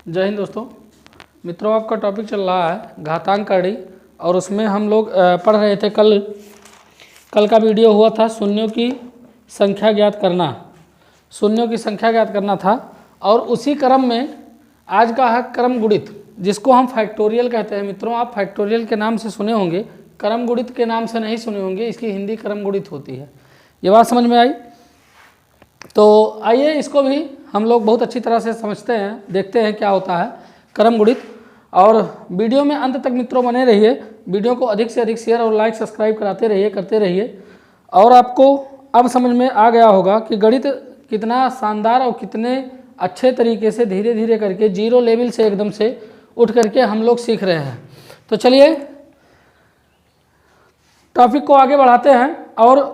जय हिंद दोस्तों। मित्रों, आपका टॉपिक चल रहा है घातांक करड़ी और उसमें हम लोग पढ़ रहे थे कल का वीडियो हुआ था शून्यों की संख्या ज्ञात करना। शून्यों की संख्या ज्ञात करना था और उसी क्रम में आज का है क्रम गुणित, जिसको हम फैक्टोरियल कहते हैं। मित्रों, आप फैक्टोरियल के नाम से सुने होंगे, क्रम गुणित के नाम से नहीं सुने होंगे। इसकी हिंदी क्रम गुणित होती है। ये बात समझ में आई? तो आइए इसको भी हम लोग बहुत अच्छी तरह से समझते हैं, देखते हैं क्या होता है क्रम गुणित। और वीडियो में अंत तक मित्रों बने रहिए। वीडियो को अधिक से अधिक शेयर और लाइक सब्सक्राइब कराते रहिए, करते रहिए। और आपको अब समझ में आ गया होगा कि गणित कितना शानदार और कितने अच्छे तरीके से धीरे धीरे करके जीरो लेवल से एकदम से उठ करके हम लोग सीख रहे हैं। तो चलिए टॉपिक को आगे बढ़ाते हैं और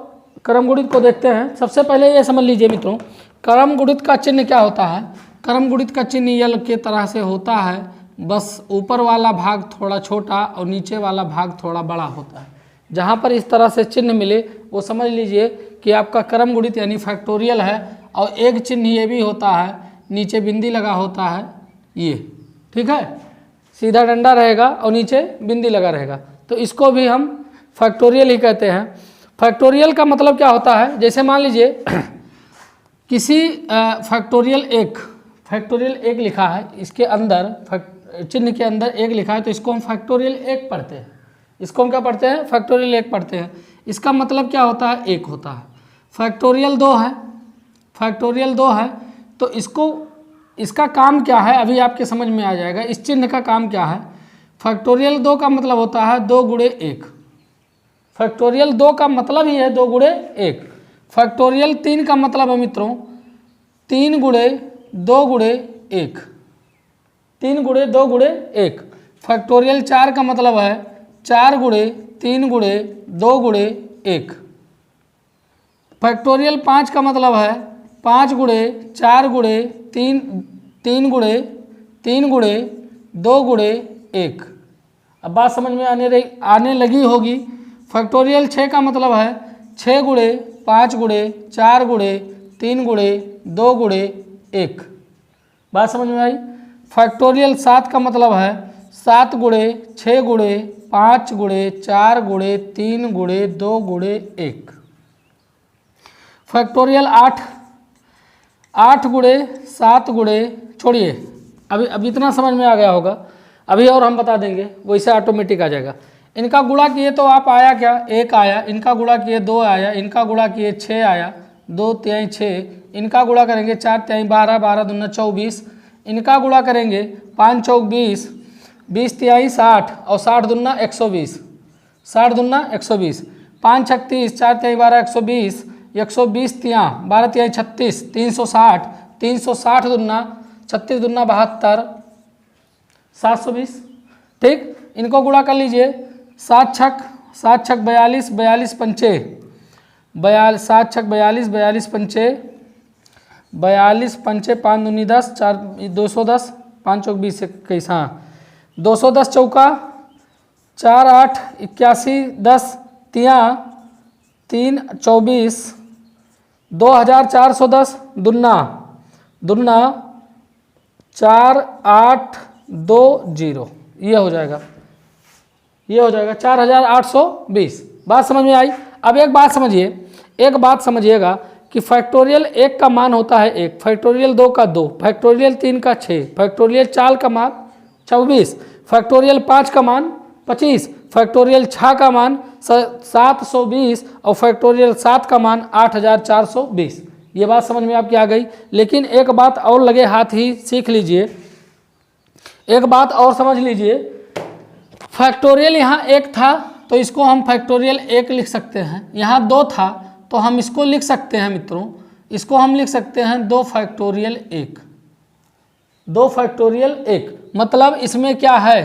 क्रम गुणित को देखते हैं। सबसे पहले ये समझ लीजिए मित्रों, क्रम गुणित का चिन्ह क्या होता है। क्रम गुणित का चिन्ह यल के तरह से होता है, बस ऊपर वाला भाग थोड़ा छोटा और नीचे वाला भाग थोड़ा बड़ा होता है। जहाँ पर इस तरह से चिन्ह मिले वो समझ लीजिए कि आपका क्रम गुणित यानी फैक्टोरियल है। और एक चिन्ह ये भी होता है, नीचे बिंदी लगा होता है, ये ठीक है, सीधा डंडा रहेगा और नीचे बिंदी लगा रहेगा, तो इसको भी हम फैक्टोरियल ही कहते हैं। फैक्टोरियल का मतलब क्या होता है, जैसे मान लीजिए किसी फैक्टोरियल एक लिखा है, इसके अंदर चिन्ह के अंदर एक लिखा है, तो इसको हम फैक्टोरियल एक पढ़ते हैं। इसको हम क्या पढ़ते हैं? फैक्टोरियल एक पढ़ते हैं। इसका मतलब क्या होता है? एक होता है। फैक्टोरियल दो है, तो इसका काम क्या है अभी आपके समझ में आ जाएगा। इस चिन्ह का काम क्या है? फैक्टोरियल 2 का मतलब होता है 2 गुणे 1। फैक्टोरियल 2 का मतलब ही है 2 गुणे 1। फैक्टोरियल 3 का मतलब है मित्रों 3 गुणे 2 गुणे 1। 3 गुणे 2 गुणे 1। फैक्टोरियल 4 का मतलब है 4 गुणे 3 गुणे 2 गुणे 1। फैक्टोरियल 5 का मतलब है 5 गुणे 4 गुणे 3 गुणे 3 गुणे 2 गुणे 1। अब बात समझ में आने लगी होगी। फैक्टोरियल 6 का मतलब है 6 गुणे 5 गुणे 4 गुणे 3 गुणे 2 गुणे 1। बात समझ में आई? फैक्टोरियल 7 का मतलब है 7 गुणे 6 गुणे 5 गुणे 4 गुणे 3 गुणे 2 गुणे 1। फैक्टोरियल 8 गुणे 7 गुणे, छोड़िए अभी इतना समझ में आ गया होगा, अभी और हम बता देंगे, वैसे ऑटोमेटिक आ जाएगा। इनका गुणा किए तो आप आया क्या? 1 आया। इनका गुणा किए 2 आया। इनका गुणा किए 6 आया, 2 तिहाई 6। इनका गुणा करेंगे 4 तिहाई 12, 12 दूना 24। इनका गुणा करेंगे 5 चौक 20, 20 तिहाई 60 और 60 दूना 120, 60 दूना 120। 5 छक 30, 4 तिहाई 12, 120, 120 तिया 12 तिहाई 36, 360, 360 दूना 36 दूना 72, 720। ठीक, इनको गुणा कर लीजिए। 7 छक 42, 42 पंचे 7 छक 42, 42 पंचे 42 पंचे 5 दूनी 10, 4 210, 5 चौक 20 21। हाँ, 210 चौका 4 8 81, 10 तिया 3 24, 2410 दुन्ना 4 8 2 0। ये हो जाएगा 4820। बात समझ में आई? अब एक बात समझिएगा कि फैक्टोरियल 1 का मान होता है 1, फैक्टोरियल 2 का 2, फैक्टोरियल 3 का 6, फैक्टोरियल 4 का मान 24, फैक्टोरियल 5 का मान 25, फैक्टोरियल 6 का मान 720 और फैक्टोरियल 7 का मान 8420। ये बात समझ में आपकी आ गई। लेकिन एक बात और लगे हाथ ही सीख लीजिए, एक बात और समझ लीजिए। फैक्टोरियल यहाँ 1 था तो इसको हम फैक्टोरियल 1 लिख सकते हैं। यहाँ 2 था तो हम इसको लिख सकते हैं मित्रों, इसको हम लिख सकते हैं 2 फैक्टोरियल 1। 2 फैक्टोरियल 1 मतलब इसमें क्या है?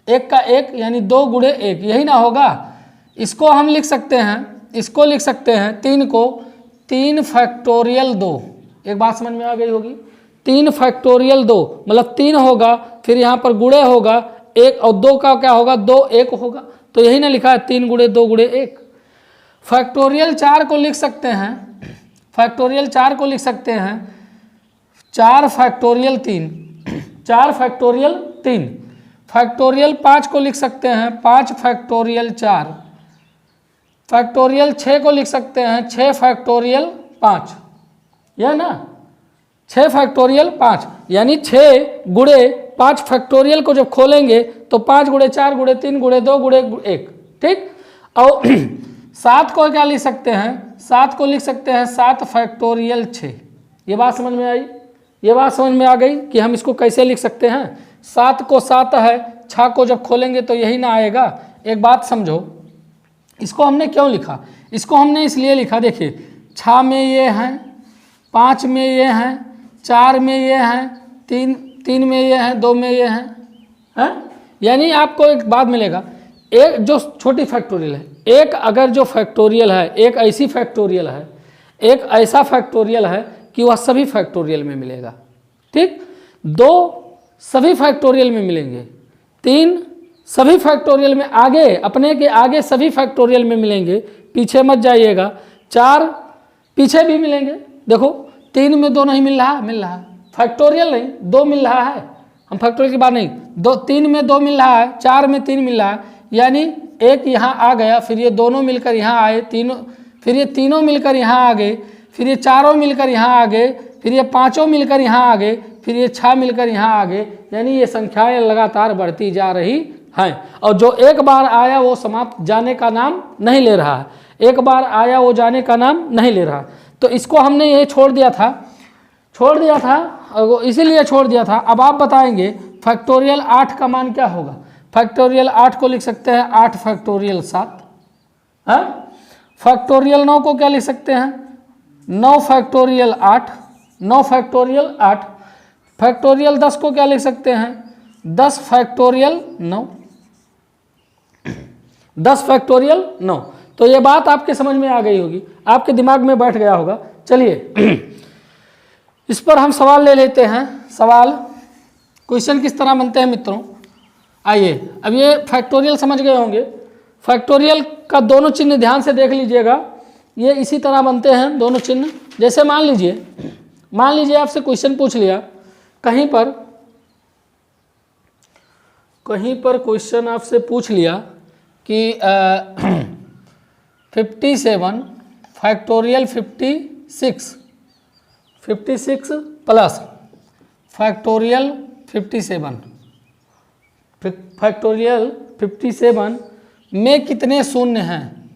1 का 1 यानी 2 गुणे 1, यही ना होगा। इसको हम लिख सकते हैं 3 को 3 फैक्टोरियल 2। एक बात समझ में आ गई होगी। 3 फैक्टोरियल 2 मतलब 3 होगा, फिर यहाँ पर गुणे होगा 1 और 2 का क्या होगा? 2 1 होगा, तो यही ना लिखा है 3 गुणे 2 गुणे 1। फैक्टोरियल 4 को लिख सकते हैं 4 फैक्टोरियल 3, 4 फैक्टोरियल 3, फैक्टोरियल 5 को लिख सकते हैं 5 फैक्टोरियल 4, फैक्टोरियल 6 को लिख सकते हैं 6 फैक्टोरियल 5, यह ना 6 फैक्टोरियल 5, यानी 6 गुणे 5 फैक्टोरियल को जब खोलेंगे तो 5 गुणे 4 गुणे 3 गुणे 2 गुणे 1, ठीक। और 7 को क्या लिख सकते हैं, 7 को लिख सकते हैं 7 फैक्टोरियल 6। ये बात समझ में आई, ये बात समझ में आ गई कि हम इसको कैसे लिख सकते हैं। 7 को 7 है, 6 को जब खोलेंगे तो यही ना आएगा। एक बात समझो, इसको हमने क्यों लिखा, इसको हमने इसलिए लिखा, देखिए 6 में ये हैं, 5 में ये हैं, 4 में ये हैं, 3 में ये हैं, 2 में ये हैं, यानी आपको एक बात मिलेगा, एक जो छोटी फैक्टोरियल है, एक अगर जो फैक्टोरियल है, एक ऐसी फैक्टोरियल है, एक ऐसा फैक्टोरियल है कि वह सभी फैक्टोरियल में मिलेगा, ठीक। 2 सभी फैक्टोरियल में मिलेंगे, 3 सभी फैक्टोरियल में, आगे अपने के आगे सभी फैक्टोरियल में मिलेंगे, पीछे मत जाइएगा, 4 पीछे भी मिलेंगे। देखो 3 में 2 नहीं मिल रहा, मिल रहा है, फैक्टोरियल नहीं 2 मिल रहा है, हम फैक्टोरियल की बात नहीं, 3 में 2 मिल रहा है, 4 में 3 मिल रहा है, यानी एक यहाँ आ गया, फिर ये दोनों मिलकर यहाँ आए, तीनों, फिर ये तीनों मिलकर यहाँ आ गए, फिर ये 4 मिलकर यहाँ आ गए, फिर ये 5 मिलकर यहाँ आ गए, फिर ये 6 मिलकर यहाँ आ गए, यानी ये संख्याएं लगातार बढ़ती जा रही हैं। और जो एक बार आया वो समाप्त जाने का नाम नहीं ले रहा है, एक बार आया वो जाने का नाम नहीं ले रहा। तो इसको हमने ये छोड़ दिया था, इसीलिए छोड़ दिया था। अब आप बताएंगे फैक्टोरियल 8 का मान क्या होगा। फैक्टोरियल 8 को लिख सकते हैं 8 फैक्टोरियल 7, फैक्टोरियल 9 को क्या लिख सकते हैं 9 फैक्टोरियल 8, 9 फैक्टोरियल 8, फैक्टोरियल 10 को क्या लिख सकते हैं 10 फैक्टोरियल 9, 10 फैक्टोरियल 9। तो ये बात आपके समझ में आ गई होगी, आपके दिमाग में बैठ गया होगा। चलिए इस पर हम सवाल ले लेते हैं। सवाल क्वेश्चन किस तरह बनते हैं मित्रों, आइए। अब ये फैक्टोरियल समझ गए होंगे, फैक्टोरियल का दोनों चिन्ह ध्यान से देख लीजिएगा, ये इसी तरह बनते हैं दोनों चिन्ह। जैसे मान लीजिए आपसे क्वेश्चन पूछ लिया, कहीं पर क्वेश्चन आपसे पूछ लिया कि 57 फैक्टोरियल 56 प्लस फैक्टोरियल 57, फैक्टोरियल 57 में कितने शून्य हैं,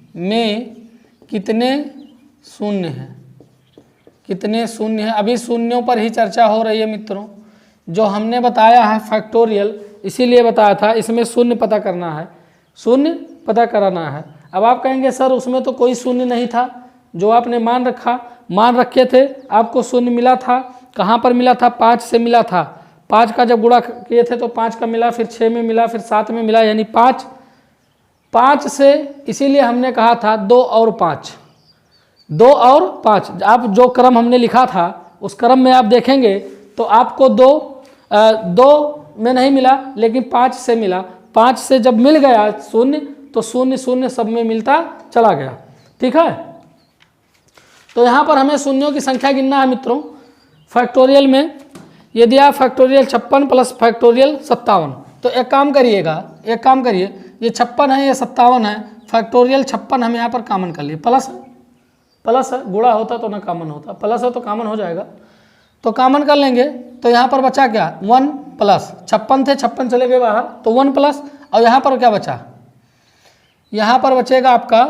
कितने शून्य हैं। अभी शून्यों पर ही चर्चा हो रही है मित्रों। जो हमने बताया है फैक्टोरियल, इसीलिए बताया था इसमें शून्य पता करना है, शून्य पता कराना है। अब आप कहेंगे सर उसमें तो कोई शून्य नहीं था, जो आपने मान रखे थे, आपको शून्य मिला था, कहाँ पर मिला था 5 से मिला था, 5 का जब गुणा किए थे तो 5 का मिला, फिर 6 में मिला, फिर 7 में मिला, यानी 5 से, इसीलिए हमने कहा था 2 और 5। आप जो क्रम हमने लिखा था उस क्रम में आप देखेंगे तो आपको 2 में नहीं मिला, लेकिन 5 से मिला। 5 से जब मिल गया शून्य तो शून्य शून्य सब में मिलता चला गया, ठीक है। तो यहाँ पर हमें शून्यों की संख्या गिनना है मित्रों। फैक्टोरियल में यदि आप फैक्टोरियल 56 प्लस फैक्टोरियल 57, तो एक काम करिए, ये 56 है, ये 57 है, फैक्टोरियल 56 हम यहाँ पर कॉमन कर लिए, प्लस है, गुणा होता तो ना कॉमन होता, प्लस है तो कॉमन हो जाएगा, तो कॉमन कर लेंगे। तो यहाँ पर बचा क्या 1 प्लस 56 थे, 56 चले गए बाहर, तो 1 प्लस, और यहाँ पर क्या बचा, यहाँ पर बचेगा आपका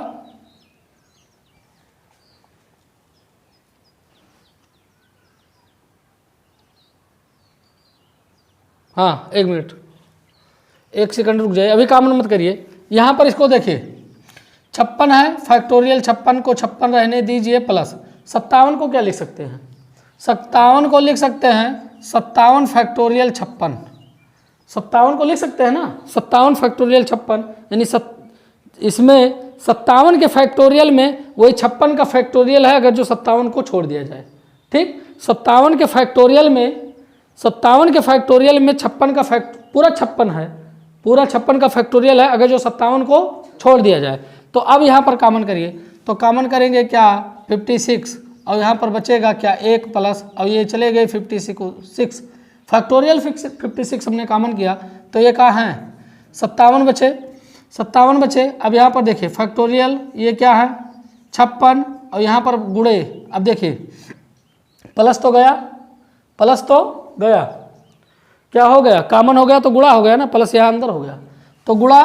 हाँ 1 मिनट 1 सेकंड रुक जाइए, अभी कॉमन मत करिए। यहाँ पर इसको देखिए 56 है, फैक्टोरियल 56 को 56 रहने दीजिए, प्लस 57 को क्या लिख सकते हैं, 57 को लिख सकते हैं 57 फैक्टोरियल 56, 57 को लिख सकते हैं ना, 57 फैक्टोरियल 56, यानी इसमें 57 के फैक्टोरियल में वही 56 का फैक्टोरियल है, अगर जो 57 को छोड़ दिया जाए, ठीक। 57 के फैक्टोरियल में 56 का पूरा 56 है, पूरा 56 का फैक्टोरियल है, अगर जो 57 को छोड़ दिया जाए। तो अब यहाँ पर कॉमन करिए, तो कॉमन करेंगे क्या 56, और यहाँ पर बचेगा क्या 1 प्लस, और ये चले गए 56 फैक्टोरियल 56 हमने कॉमन किया तो ये क्या है 57 बचे, 57 बचे। अब यहाँ पर देखिए फैक्टोरियल ये क्या है 56 और यहाँ पर गुणे, अब देखिए प्लस तो गया, प्लस तो गया, क्या हो गया कॉमन हो गया तो गुणा हो गया ना, प्लस यहाँ अंदर हो गया तो गुणा,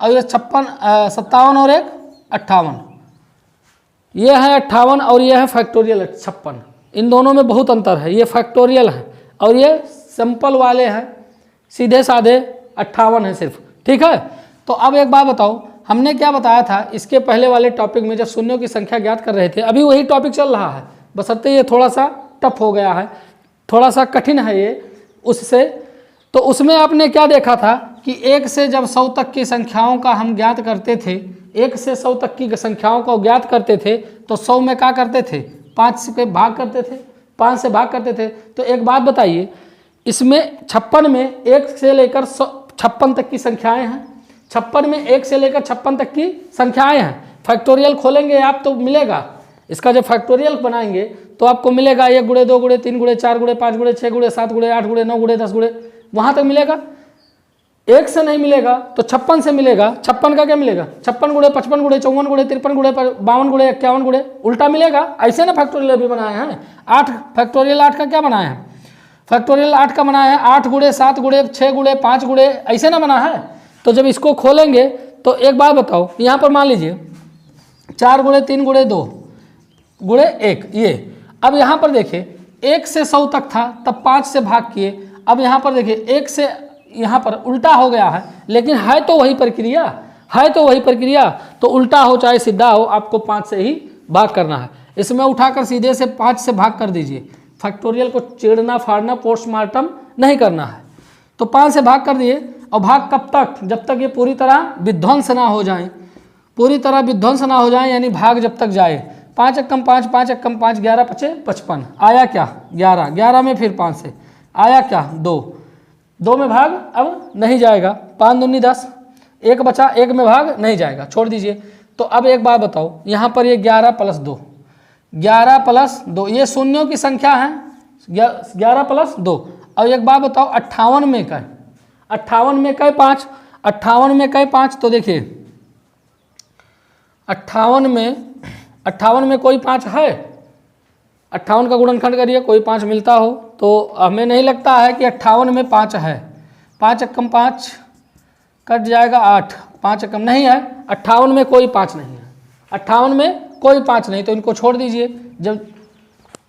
और ये 57 और एक 58, ये है 58 और ये है फैक्टोरियल 56। इन दोनों में बहुत अंतर है, ये फैक्टोरियल है और ये सिंपल वाले हैं सीधे साधे 58 है सिर्फ, ठीक है। तो अब एक बात बताओ, हमने क्या बताया था इसके पहले वाले टॉपिक में जब शून्यों की संख्या ज्ञात कर रहे थे, अभी वही टॉपिक चल रहा है, बशर्ते ये थोड़ा सा टफ हो गया है, थोड़ा सा कठिन है ये उससे। तो उसमें आपने क्या देखा था कि 1 से जब 100 तक की संख्याओं का हम ज्ञात करते थे, 1 से 100 तक की संख्याओं को ज्ञात करते थे तो 100 में क्या करते थे 5 से भाग करते थे, 5 से भाग करते थे। तो एक बात बताइए, इसमें 56 में 1 से लेकर 56 तक की संख्याएं हैं, 56 में 1 से लेकर 56 तक की संख्याएं हैं। फैक्टोरियल खोलेंगे आप तो मिलेगा, इसका जब फैक्टोरियल बनाएंगे तो आपको मिलेगा 1 गुणे 2 गुणे 3 गुणे 4 गुणे 5 गुणे 6 गुणे 7 गुणे 8 गुणे 9 गुणे 10 गुणे, वहाँ तक मिलेगा। 1 से नहीं मिलेगा तो 56 से मिलेगा। 56 का क्या मिलेगा 56 गुणे 55 गुणे 54 गुणे 53 गुणे 52 गुणे 51 गुणे, उल्टा मिलेगा। ऐसे ना फैक्टोरियल भी बनाए हैं। 8 फैक्टोरियल 8 का क्या बनाया है, फैक्टोरियल 8 का बनाया है 8 गुणे 7 गुणे 6 गुणे 5 गुणे, ऐसे ना बना है। तो जब इसको खोलेंगे तो एक बात बताओ, यहाँ पर मान लीजिए 4 गुणे 3 गुणे 2 गुणे 1 ये। अब यहाँ पर देखिए 1 से 100 तक था तब 5 से भाग किए, अब यहाँ पर देखिए 1 से यहाँ पर उल्टा हो गया है, लेकिन है तो वही प्रक्रिया, है तो वही प्रक्रिया। तो उल्टा हो चाहे सीधा हो आपको 5 से ही भाग करना है। इसमें उठाकर सीधे से 5 से भाग कर दीजिए, फैक्टोरियल को चेड़ना फाड़ना पोस्टमार्टम नहीं करना है। तो 5 से भाग कर दिए, और भाग कब तक, जब तक ये पूरी तरह विध्वंस ना हो जाए, पूरी तरह विध्वंस ना हो जाए, यानी भाग जब तक जाए। 5 एकम 5 5 एकम 5 11 5 55 आया क्या 11, 11 में फिर 5 से आया क्या 2, 2 में भाग अब नहीं जाएगा, 5 दूनी 10, 1 बचा, 1 में भाग नहीं जाएगा, छोड़ दीजिए। तो अब एक बात बताओ, यहाँ पर ये 11 प्लस 2, 11 प्लस 2 ये शून्यों की संख्या है, 11 प्लस 2। अब एक बात बताओ 58 में कई, 58 में कई 5, 58 में कई 5, तो देखिए 58 में कोई 5 है, 58 का गुणनखंड करिए, कोई 5 मिलता हो तो हमें नहीं लगता है कि 58 में 5 है। 5 एकम 5 कट जाएगा 8, 5 एकम नहीं है, 58 में कोई 5 नहीं है, 58 में कोई 5 नहीं, तो इनको छोड़ दीजिए। जब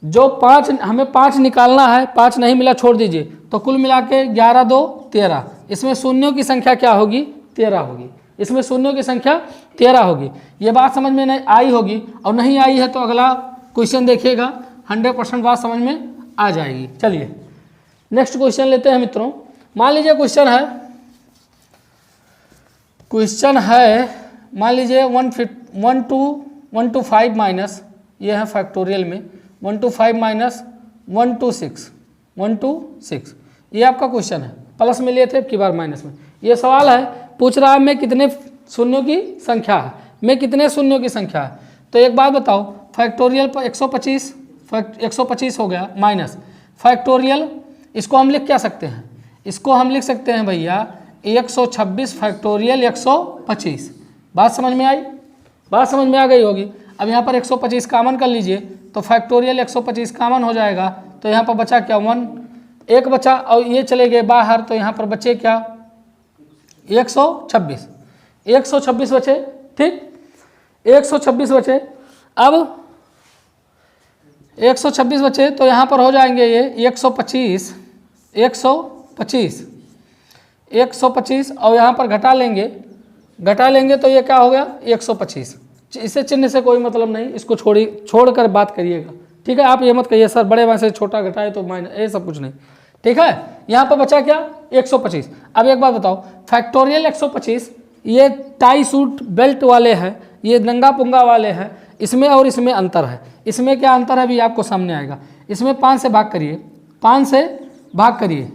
जो 5 हमें 5 निकालना है, 5 नहीं मिला, छोड़ दीजिए। तो कुल मिला के 11 2 13, इसमें शून्यों की संख्या क्या होगी 13 होगी, इसमें शून्यों की संख्या 13 होगी। ये बात समझ में नहीं आई होगी, और नहीं आई है तो अगला क्वेश्चन देखिएगा, 100% बात समझ में आ जाएगी। चलिए नेक्स्ट क्वेश्चन लेते हैं मित्रों। मान लीजिए क्वेश्चन है मान लीजिए 1 to 5 माइनस, ये है फैक्टोरियल में 1 to 5 माइनस 1 to 6, ये आपका क्वेश्चन है। प्लस में लिए थे, अब की बार माइनस में। ये सवाल है, पूछ रहा है मैं कितने शून्यों की संख्या है, मैं कितने शून्यों की संख्या है। तो एक बात बताओ, फैक्टोरियल पर 125 हो गया, माइनस फैक्टोरियल, इसको हम लिख क्या सकते हैं, इसको हम लिख सकते हैं भैया 126 फैक्टोरियल 125। बात समझ में आई, बात समझ में आ गई होगी। अब यहाँ पर 125 कॉमन कर लीजिए, तो फैक्टोरियल 125 कॉमन हो जाएगा, तो यहाँ पर बचा क्या 1 बचा, और ये चले गए बाहर, तो यहाँ पर बचे क्या 126 बचे, ठीक 126 बचे। अब 126 बचे तो यहाँ पर हो जाएंगे ये 125 और यहाँ पर घटा लेंगे तो ये क्या हो गया 125। इसे चिन्ह से कोई मतलब नहीं, इसको छोड़कर बात करिएगा, ठीक है। आप ये मत कहिए सर बड़े वहाँ से छोटा घटाए तो माइनस, ये सब कुछ नहीं, ठीक है। यहाँ पर बचा क्या 125। अब एक बात बताओ, फैक्टोरियल 125 ये टाई सूट बेल्ट वाले हैं, ये नंगा पुंगा वाले हैं, इसमें और इसमें अंतर है। इसमें क्या अंतर है अभी आपको सामने आएगा। इसमें 5 से भाग करिए, 5 से भाग करिए,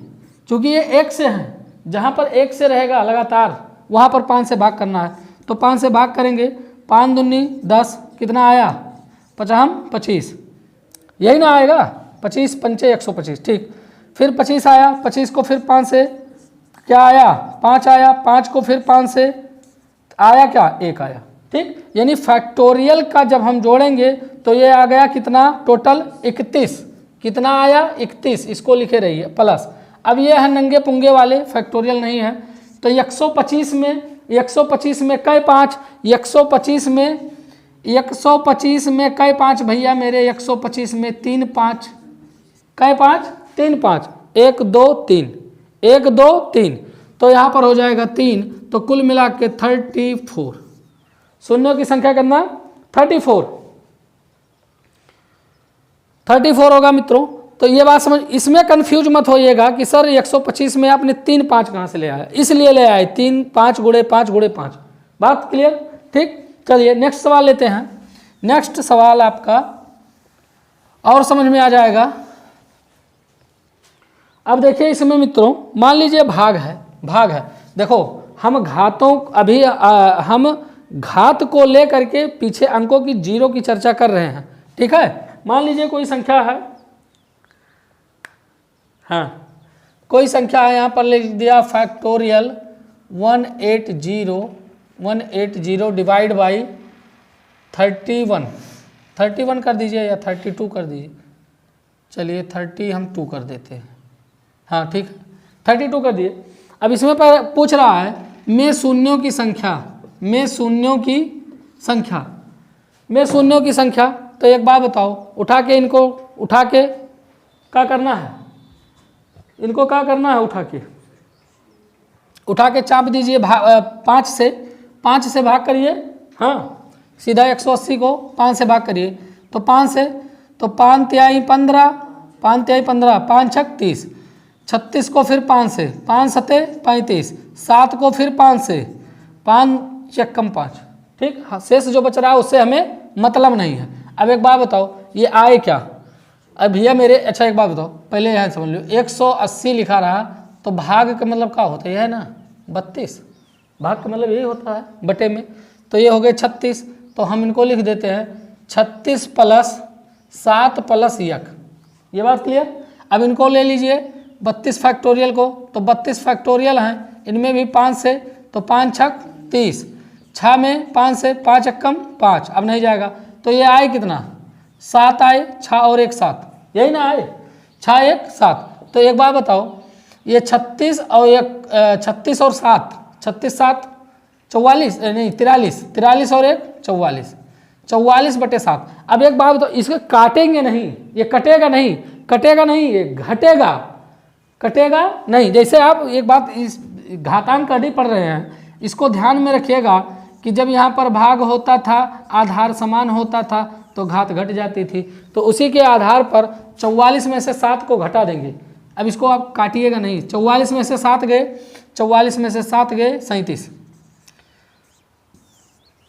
चूँकि ये 1 से हैं, जहाँ पर 1 से रहेगा लगातार वहाँ पर 5 से भाग करना है। तो 5 से भाग करेंगे, 5 दूनी 10, कितना आया 25, यही ना आएगा 25 पंचे 125, ठीक। फिर 25 आया, 25 को फिर 5 से क्या आया, 5 आया, 5 को फिर 5 से आया क्या, 1 आया। ठीक, यानी फैक्टोरियल का जब हम जोड़ेंगे तो ये आ गया कितना, टोटल 31। कितना आया, 31, इसको लिखे रहिए प्लस। अब ये है नंगे पुंगे वाले, फैक्टोरियल नहीं है, तो 125 में कई 5, 125 में कई 5 भैया मेरे, 125 में 3 5, कई 5, 3 5, 1 2 3, 1 2 3, तो यहाँ पर हो जाएगा 3, तो कुल मिला के 34। शून्यों की संख्या कितना, 34 होगा मित्रों। तो ये बात समझ, इसमें कंफ्यूज मत होइएगा कि सर 125 में आपने 3 5 कहाँ से ले आया, इसलिए ले आए 3 5 गुणे 5 गुणे 5। बात क्लियर। ठीक, चलिए नेक्स्ट सवाल लेते हैं। नेक्स्ट सवाल आपका और समझ में आ जाएगा। अब देखिए इसमें मित्रों, मान लीजिए भाग है, देखो हम घातों, अभी हम घात को ले करके पीछे अंकों की जीरो की चर्चा कर रहे हैं। ठीक है, मान लीजिए कोई संख्या है, हाँ कोई संख्या है, यहाँ पर लिख दिया फैक्टोरियल 180 डिवाइड बाई 31 कर दीजिए या 32 कर दीजिए, चलिए 30 हम 2 कर देते हैं, हाँ ठीक है 32 कर दिए। अब इसमें पर पूछ रहा है में शून्यों की संख्या, तो एक बात बताओ, उठा के क्या करना है, इनको क्या करना है, उठा के चाप दीजिए 5 से भाग करिए, हाँ सीधा 180 को 5 से भाग करिए, तो 5 से, तो 5 तिहाई 15, 5 छक 30, 36 को फिर 5 से, 5 सते 35, 7 को फिर 5 से, 5 चक्कम 5। ठीक, हाँ शेष जो बच रहा है उससे हमें मतलब नहीं है। अब एक बात बताओ, ये आए क्या, अब भैया मेरे, अच्छा एक बात बताओ, पहले यहाँ समझ लो, 180 लिखा रहा तो भाग का मतलब क्या होता है, यह है ना 32, भाग का मतलब यही होता है बटे में, तो ये हो गए 36, तो हम इनको लिख देते हैं 36 प्लस 7 प्लस 1। ये बात क्लियर। अब इनको ले लीजिए 32 फैक्टोरियल को, तो 32 फैक्टोरियल हैं, इनमें भी 5 से, तो 5 छक 30, 6 में 5 से, 5 एकम 5, अब नहीं जाएगा, तो ये आए कितना, 7 आए, 6 और 1 7, यही ना आए, 6 1 7। तो एक बात बताओ, ये 36 और 7, 36 7 44, नहीं 43 और 1 44, 44 बटे 7। अब एक बात बताओ, इसको काटेंगे नहीं, ये कटेगा नहीं, ये कटेगा नहीं। जैसे आप एक बात, इस घातांक कभी पढ़ रहे हैं, इसको ध्यान में रखिएगा कि जब यहाँ पर भाग होता था, आधार समान होता था, तो घात घट जाती थी, तो उसी के आधार पर 44 में से 7 को घटा देंगे। अब इसको आप काटिएगा नहीं, 44 में से 7 गए,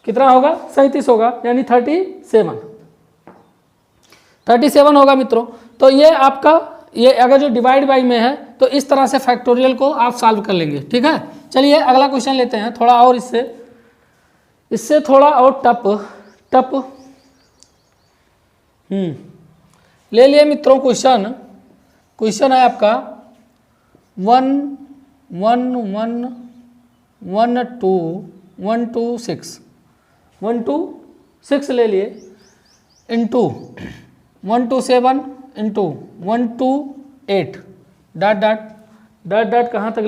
कितना होगा, 37 होगा, यानी 37 होगा मित्रों। तो ये आपका, ये अगर जो डिवाइड बाई में है तो इस तरह से फैक्टोरियल को आप सॉल्व कर लेंगे। ठीक है, चलिए अगला क्वेश्चन लेते हैं, थोड़ा और इससे थोड़ा और टप ले लिए मित्रों। क्वेश्चन है आपका 126 ले लिए, इंटू 127 इंटू 128 डॉट कहाँ तक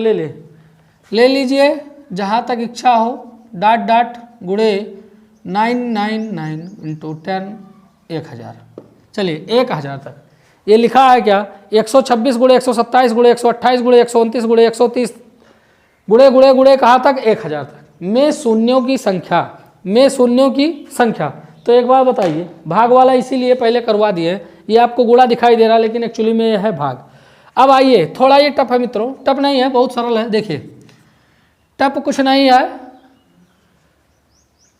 ले लीजिए जहाँ तक इच्छा हो, डॉट गुणे 999 इंटू 10 1000, चलिए 1000 तक। ये लिखा है क्या, 126 गुणे 127 गुणे 128 गुणे 129 गुणे 130 गुणे कहाँ तक, 1000 तक, में शून्यों की संख्या। तो एक बात बताइए, भाग वाला इसीलिए पहले करवा दिए, ये आपको गुणा दिखाई दे रहा है, लेकिन एक्चुअली में यह है भाग। अब आइए, थोड़ा ये टफ है मित्रों, टफ नहीं है, बहुत सरल है। देखिए टफ कुछ नहीं है,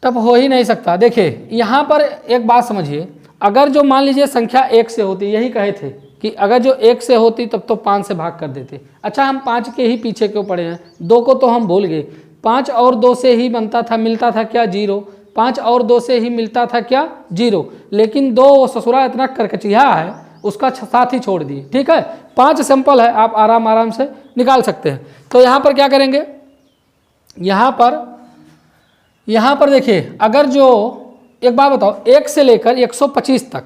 टफ हो ही नहीं सकता। देखिए यहाँ पर एक बात समझिए, अगर जो मान लीजिए संख्या 1 से होती, यही कहे थे कि अगर जो 1 से होती तब तो 5 से भाग कर देते। अच्छा हम 5 के ही पीछे क्यों पड़े हैं, 2 को तो हम भूल गए, 5 और 2 से ही बनता था, मिलता था क्या, 0। 5 और 2 से ही मिलता था क्या, 0। लेकिन 2 ससुरा इतना करकचिया है, उसका साथ ही छोड़ दिए। ठीक है, 5 सैंपल है, आप आराम से निकाल सकते हैं। तो यहाँ पर क्या करेंगे, यहाँ पर देखिए, अगर जो एक बात बताओ, 1 से लेकर 125 तक,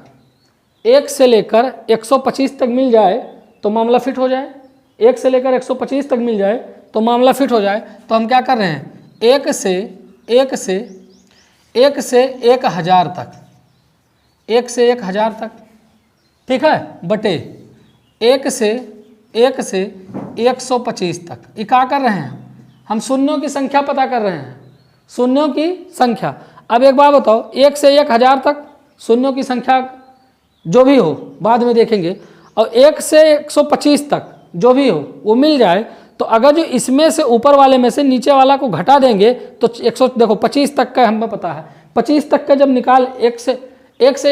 1 से लेकर 125 तक मिल जाए तो मामला फिट हो जाए। 1 से लेकर 125 तक मिल जाए तो मामला फिट हो जाए। तो हम क्या कर रहे हैं, 1 से 1000 तक, 1 से 1000 तक, ठीक है, बटे 1 से 125 तक। ये क्या कर रहे हैं, हम शून्यों की संख्या पता कर रहे हैं, शून्यों की संख्या। अब एक बात बताओ, 1 से 1000 तक शून्यों की संख्या जो भी हो बाद में देखेंगे, और 1 से 125 तक जो भी हो वो मिल जाए, तो अगर जो इसमें से ऊपर वाले में से नीचे वाला को घटा देंगे तो 100, देखो 25 तक का हमें पता है, 25 तक का जब निकाल 1 से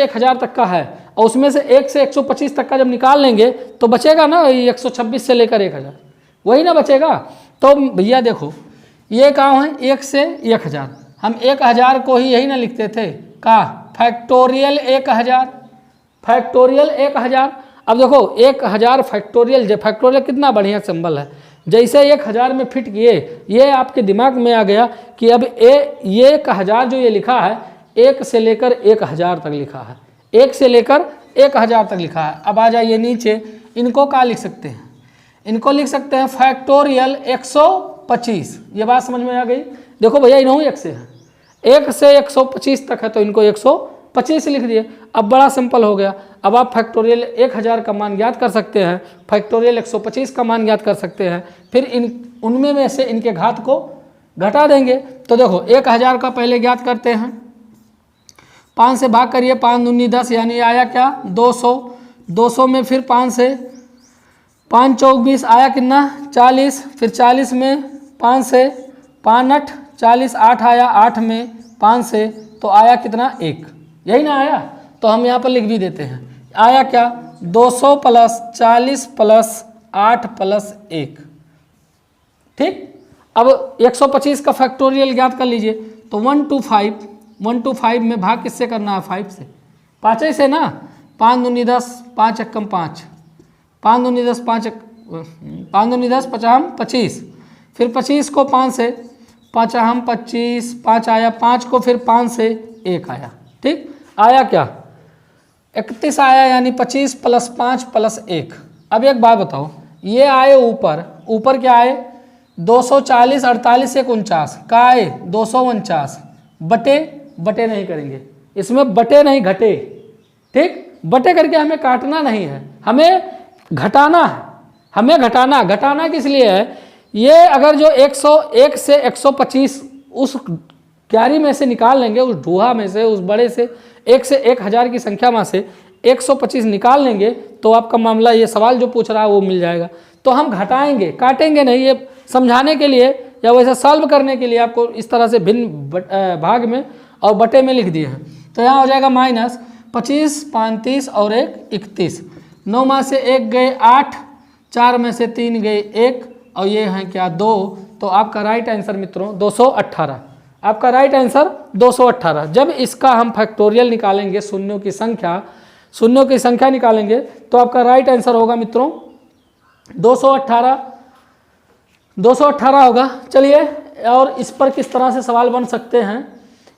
1000 तक का है, और उसमें से 1 से 125 तक का जब निकाल लेंगे तो बचेगा ना 126 से लेकर 1000, वही ना बचेगा। तो भैया देखो, ये कहाँ है, 1 से 1000, हम 1000 को ही यही ना लिखते थे का फैक्टोरियल 1000, फैक्टोरियल 1000। अब देखो 1000 फैक्टोरियल, फैक्टोरियल कितना बढ़िया सिंबल है। जैसे 1000 में फिट किए, ये आपके दिमाग में आ गया कि अब ये 1000 जो ये लिखा है, 1 से लेकर 1000 तक लिखा है, 1 से लेकर 1000 तक लिखा है। अब आ जाइए नीचे, इनको क्या लिख सकते हैं, इनको लिख सकते हैं फैक्टोरियल 125। ये बात समझ में आ गई। देखो भैया इन्हों 1 से है, 1 से 125 तक है तो इनको 125 लिख दिए। अब बड़ा सिंपल हो गया। अब आप फैक्टोरियल 1000 का मान ज्ञात कर सकते हैं, फैक्टोरियल 125 का मान ज्ञात कर सकते हैं, फिर उनमें में से इनके घात को घटा देंगे। तो देखो 1000 का पहले ज्ञात करते हैं, 5 से भाग करिए, 5 दूनी 10, यानी आया क्या 200। 200 में फिर 5 से 5 चौक 20 आया कितना 40, फिर 40 में 5 से 5 8 40, 8 आया, 8 में 5 से तो आया कितना 1, यही ना आया। तो हम यहाँ पर लिख भी देते हैं, आया क्या 200 प्लस 40 प्लस 8 प्लस 1, ठीक। अब 125 का फैक्टोरियल ज्ञात कर लीजिए। तो 125 में भाग किससे करना है, 5 से, 5 से ना, 5 दूनी 10, 5 एकम 5, 5 दूनी 10, 5 दूनी 10, 5 25, फिर 25 को 5 से 5 25, 5 आया, 5 को फिर 5 से 1 आया, ठीक। आया क्या 31 आया, यानी 25 प्लस 5 प्लस 1। अब एक बात बताओ, ये आए ऊपर क्या आए 240, 48 1 49 का आए 249, बटे नहीं करेंगे इसमें, बटे नहीं घटे, ठीक। बटे करके हमें काटना नहीं है, हमें घटाना है, हमें घटाना किस लिए है, ये अगर जो 101 से 125 उस क्यारी में से निकाल लेंगे, उस ढूहा में से, उस बड़े से 1 से 1000 की संख्या में से 125 निकाल लेंगे तो आपका मामला, ये सवाल जो पूछ रहा है वो मिल जाएगा। तो हम घटाएंगे, काटेंगे नहीं, ये समझाने के लिए या वैसे सॉल्व करने के लिए आपको इस तरह से भिन्न भाग में और बटे में लिख दिए हैं। तो यहाँ हो जाएगा माइनस 25, 35 और 1 31, 9 में से 1 गए 8, 4 में से 3 गए 1, और ये हैं क्या 2। तो आपका राइट आंसर मित्रों 218, आपका राइट आंसर 218। जब इसका हम फैक्टोरियल निकालेंगे, शून्यों की संख्या निकालेंगे, तो आपका राइट आंसर होगा मित्रों 218 होगा। चलिए, और इस पर किस तरह से सवाल बन सकते हैं,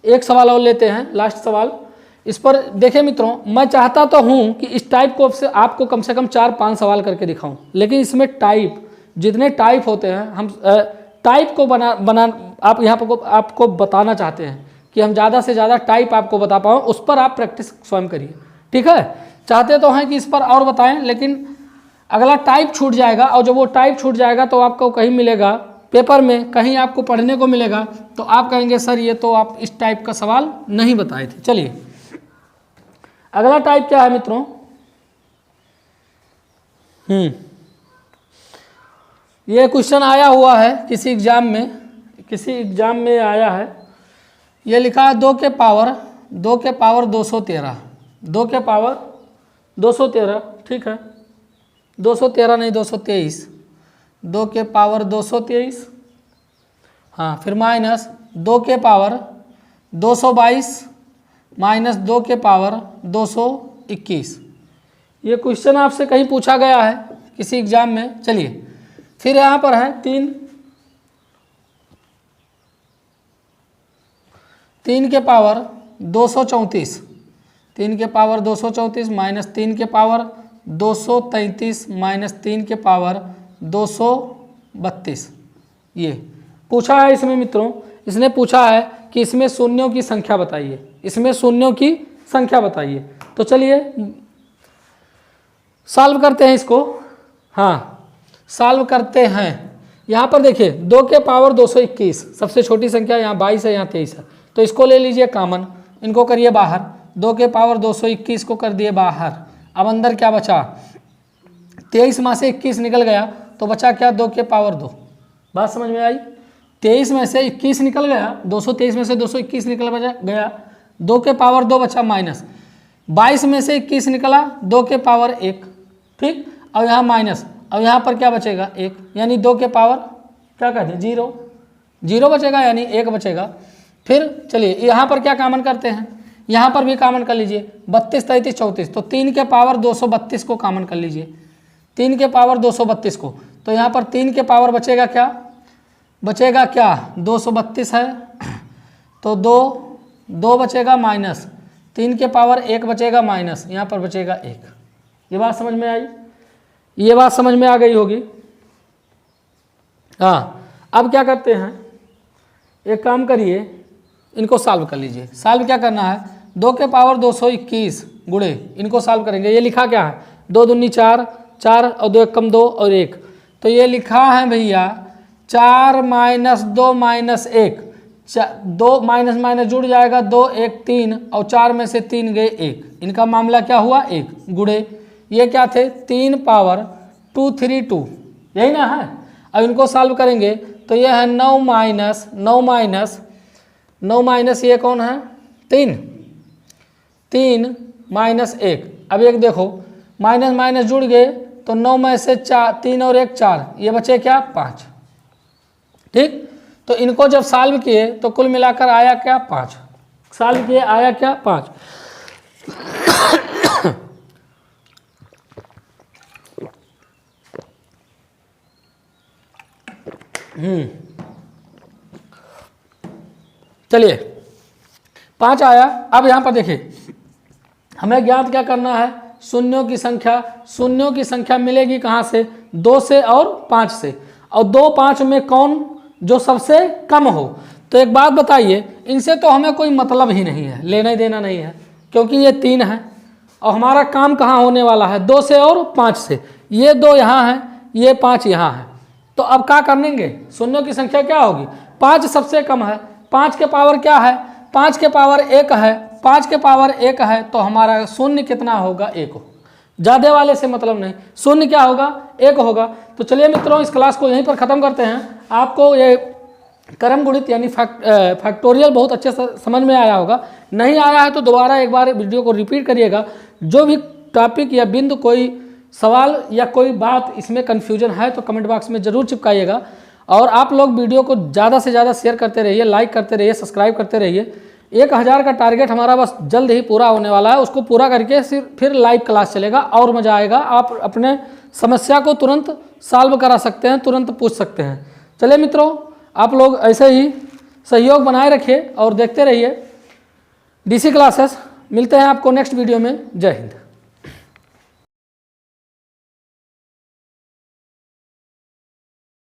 एक सवाल और लेते हैं, लास्ट सवाल इस पर। देखिए मित्रों, मैं चाहता तो हूँ कि इस टाइप को से आपको कम से कम 4-5 सवाल करके दिखाऊं, लेकिन इसमें जितने टाइप होते हैं, हम टाइप को बना आप यहाँ पर आपको बताना चाहते हैं कि हम ज़्यादा से ज़्यादा टाइप आपको बता पाओ, उस पर आप प्रैक्टिस स्वयं करिए, ठीक है। चाहते तो हैं कि इस पर और बताएं, लेकिन अगला टाइप छूट जाएगा, और जब वो टाइप छूट जाएगा तो आपको कहीं मिलेगा पेपर में, कहीं आपको पढ़ने को मिलेगा, तो आप कहेंगे सर ये तो आप इस टाइप का सवाल नहीं बताए थे। चलिए, अगला टाइप क्या है मित्रों, ये क्वेश्चन आया हुआ है किसी एग्जाम में आया है। ये लिखा है 2 के पावर 213, 2 के पावर 213, ठीक है, 213 नहीं 223, 2 के पावर 223, हाँ, फिर माइनस 2 के पावर 222 माइनस 2 के पावर 221। ये क्वेश्चन आपसे कहीं पूछा गया है किसी एग्जाम में। चलिए फिर यहाँ पर है 3 के पावर 234, 3 के पावर 234 माइनस 3 के पावर 233 माइनस 3 के पावर 232। ये पूछा है इसमें मित्रों, इसने पूछा है कि इसमें शून्यों की संख्या बताइए, इसमें शून्यों की संख्या बताइए। तो चलिए सॉल्व करते हैं इसको। हाँ सॉल्व करते हैं। यहाँ पर देखिए 2 के पावर 221, सबसे छोटी संख्या यहाँ 22 है, यहाँ 23 है, तो इसको ले लीजिए कॉमन, इनको करिए बाहर। 2 के पावर 221 को कर दिए बाहर। अब अंदर क्या बचा, 23 में से 21 निकल गया तो बचा क्या, 2 के पावर 2। बात समझ में आई। 23 में से 21 निकल गया, 223 में से 221 निकल गया, 2 के पावर 2 बचा माइनस। 22 में से 21 निकला, 2 के पावर 1, ठीक। और यहाँ माइनस, और यहाँ पर क्या बचेगा 1, यानी 2 के पावर क्या कहते हैं 0, 0 बचेगा यानी 1 बचेगा। फिर चलिए यहाँ पर क्या कॉमन करते हैं, यहाँ पर भी कॉमन कर लीजिए। 32, 33, 34, तो 3 के पावर 232 को कॉमन कर लीजिए, 3 के पावर 232 को। तो यहाँ पर 3 के पावर बचेगा क्या, बचेगा क्या 232 है, तो 2 बचेगा माइनस 3 के पावर 1 बचेगा माइनस, यहाँ पर बचेगा 1। ये बात समझ में आई, ये बात समझ में आ गई होगी। हाँ अब क्या करते हैं, एक काम करिए, इनको सॉल्व कर लीजिए। सॉल्व क्या करना है, 2 के पावर 221 गुणे, इनको सॉल्व करेंगे। ये लिखा क्या है, 2 दूनी 4, 4 और 2 एकम 2 और 1, तो ये लिखा है भैया 4 माइनस 2 माइनस 1, 2 माइनस माइनस जुड़ जाएगा, 2 1 3 और 4 में से 3 गए 1, इनका मामला क्या हुआ 1 गुणे, ये क्या थे 3 पावर 232, यही ना है। अब इनको सॉल्व करेंगे तो ये है 9 माइनस 9 माइनस 9 माइनस ये कौन है 3 माइनस 1। अब एक देखो माइनस माइनस जुड़ गए तो 9 में से 3 और 1 4, ये बचे क्या 5, ठीक। तो इनको जब सॉल्व किए तो कुल मिलाकर आया क्या 5, सॉल्व किए आया क्या 5। चलिए 5 आया। अब यहाँ पर देखिए हमें ज्ञात क्या करना है, शून्यों की संख्या। शून्यों की संख्या मिलेगी कहाँ से, 2 से और 5 से, और 2 5 में कौन जो सबसे कम हो। तो एक बात बताइए, इनसे तो हमें कोई मतलब ही नहीं है, लेना ही देना नहीं है, क्योंकि ये 3 है और हमारा काम कहाँ होने वाला है 2 से और 5 से। ये 2 यहाँ है, ये 5 यहाँ है, तो अब क्या करेंगे, शून्यों की संख्या क्या होगी, 5 सबसे कम है, 5 के पावर क्या है, 5 के पावर 1 है, 5 के पावर 1 है, तो हमारा शून्य कितना होगा 1 हो। ज़्यादा वाले से मतलब नहीं, शून्य क्या होगा 1 होगा। तो चलिए मित्रों इस क्लास को यहीं पर ख़त्म करते हैं। आपको ये क्रम गुणित यानी फैक्टोरियल बहुत अच्छे से समझ में आया होगा, नहीं आया है तो दोबारा एक बार वीडियो को रिपीट करिएगा। जो भी टॉपिक या बिंदु कोई सवाल या कोई बात इसमें कन्फ्यूजन है तो कमेंट बॉक्स में ज़रूर चिपकाइएगा। और आप लोग वीडियो को ज़्यादा से ज़्यादा शेयर करते रहिए, लाइक करते रहिए, सब्सक्राइब करते रहिए। 1000 का टारगेट हमारा बस जल्द ही पूरा होने वाला है, उसको पूरा करके फिर लाइव क्लास चलेगा और मज़ा आएगा। आप अपने समस्या को तुरंत सॉल्व करा सकते हैं, तुरंत पूछ सकते हैं। चलिए मित्रों आप लोग ऐसे ही सहयोग बनाए रखिए और देखते रहिए DC क्लासेस। मिलते हैं आपको नेक्स्ट वीडियो में। जय हिंद।